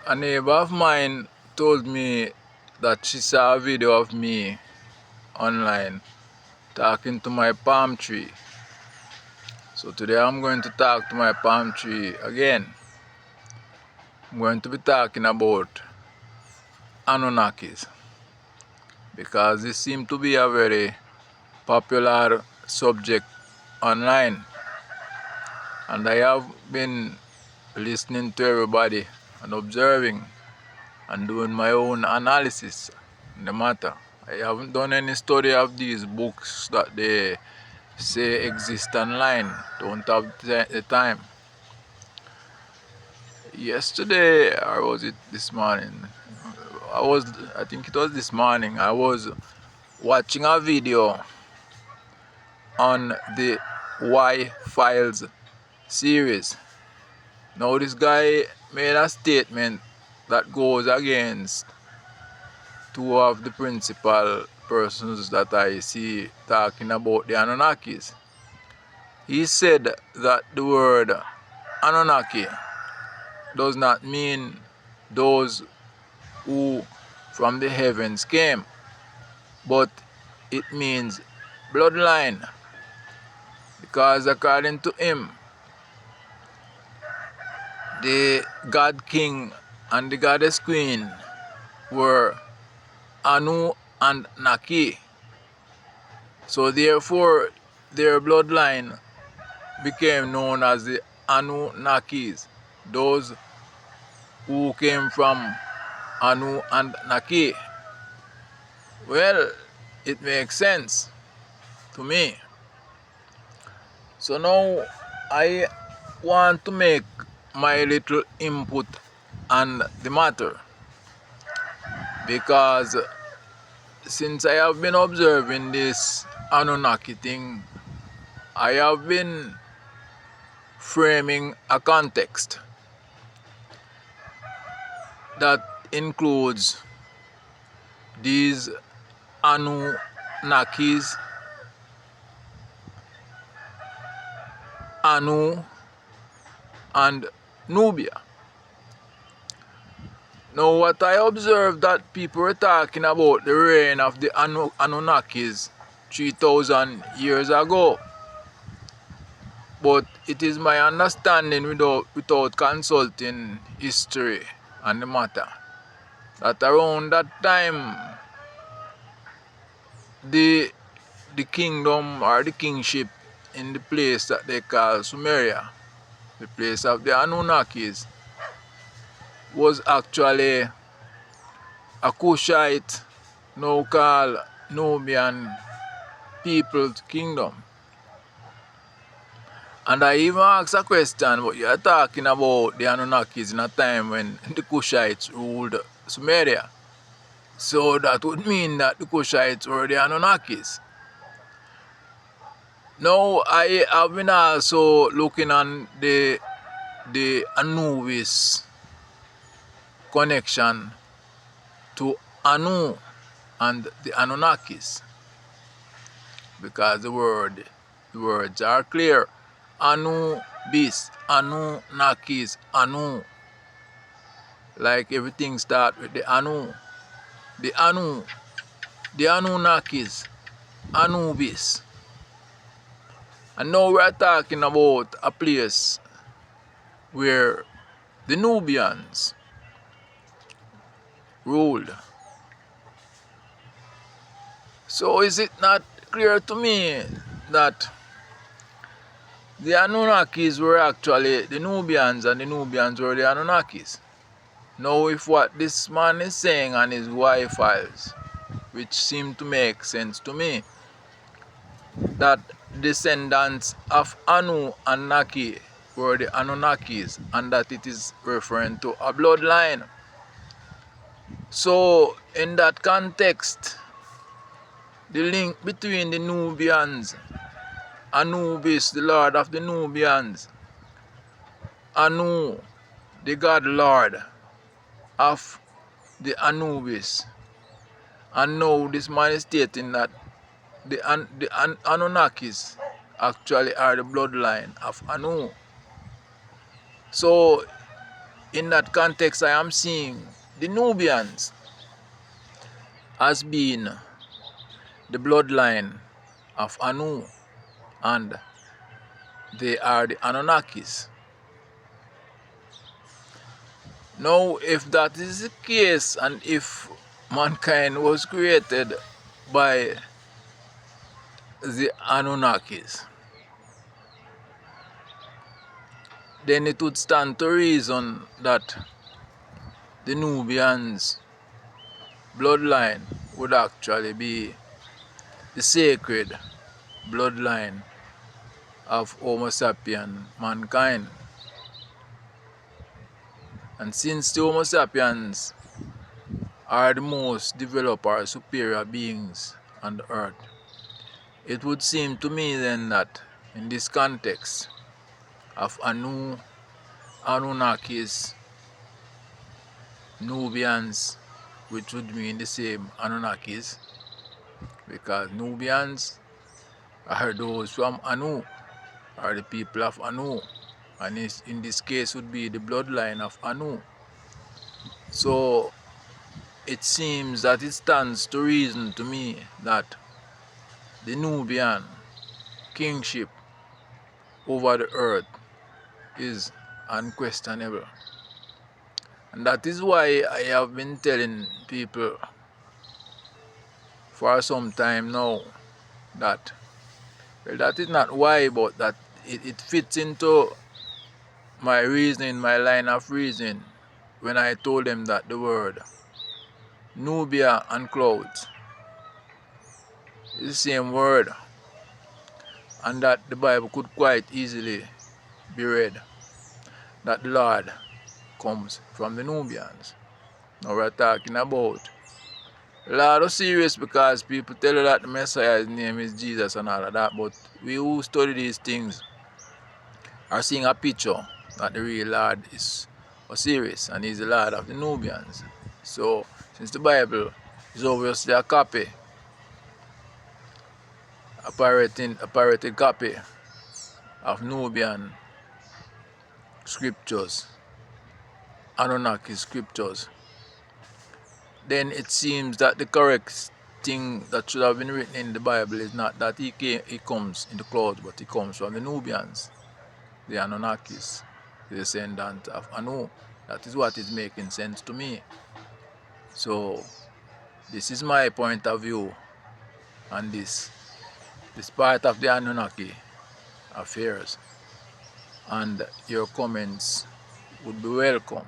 A neighbor of mine told me that she saw a video of me online talking to my palm tree. So today I'm going to talk to my palm tree again. I'm going to be talking about Annunakis because this seems to be a very popular subject online, and I have been listening to everybody and observing and doing my own analysis in the matter. I haven't done any study of these books that they say exist online. Don't have the time. Yesterday, or was it this morning? I think it was this morning. I was watching a video on the Y Files series. Now this guy made a statement that goes against two of the principal persons that I see talking about the Anunnakis. He said that the word Anunnaki does not mean those who from the heavens came, but it means bloodline, because according to him, the god king and the goddess queen were Anu and Naki. So therefore their bloodline became known as the Annunakis, those who came from Anu and Naki. Well, it makes sense to me. So now I want to make my little input on the matter, because since I have been observing this Anunnaki thing, I have been framing a context that includes these Anunnakis, Anu, and Nubia. Now, what I observed that people were talking about the reign of the Anunnakis 3,000 years ago, but it is my understanding without consulting history and the matter that around that time the kingdom or the kingship in the place that they call Sumeria, the place of the Anunnakis, was actually a Kushite, now called Nubian people's kingdom. And I even asked a question, but you're talking about the Anunnakis in a time when the Kushites ruled Sumeria. So that would mean that the Kushites were the Anunnakis. Now I have been also looking on the Anubis connection to Anu and the Anunnakis, because the words are clear. Anubis, Annunakis, Anu. Like everything starts with the Anu. The Anu, the Anunnakis, Anubis. And now we're talking about a place where the Nubians ruled. So is it not clear to me that the Anunnakis were actually the Nubians and the Nubians were the Anunnakis? Now if what this man is saying on his Y files, which seem to make sense to me, that descendants of Anu and Naki were the Anunnakis, and that it is referring to a bloodline. So in that context, the link between the Nubians, Anubis, the lord of the Nubians, Anu, the god lord of the Anubis, and now this man is stating that the Anunnakis actually are the bloodline of Anu. So in that context, I am seeing the Nubians as being the bloodline of Anu, and they are the Annunakis. Now, if that is the case, and if mankind was created by the Annunakis, then it would stand to reason that the Nubians bloodline would actually be the sacred bloodline of Homo sapien mankind. And since the Homo sapiens are the most developed or superior beings on the earth, it would seem to me then that in this context of Anu, Annunakis, Nubians, which would mean the same Annunakis, because Nubians are those from Anu, are the people of Anu, and in this case would be the bloodline of Anu. So it seems that it stands to reason to me that the Nubian kingship over the earth is unquestionable. And that is why I have been telling people for some time now that, well, that is not why, but that it fits into my reasoning, my line of reasoning, when I told them that the word Nubia and clouds is the same word, and that the Bible could quite easily be read that the Lord comes from the Nubians. Now we're talking about a lot of serious, because people tell you that the Messiah's name is Jesus and all of that, but we who study these things are seeing a picture that the real Lord is Osiris and he's the Lord of the Nubians. So since the Bible is obviously a copy, a pirated copy of Nubian scriptures, Anunnaki scriptures, then it seems that the correct thing that should have been written in the Bible is not that he comes in the clouds, but he comes from the Nubians, the Anunnakis, the descendant of Anu. That is what is making sense to me. So this is my point of view on this part of the Anunnaki affairs, and your comments would be welcome.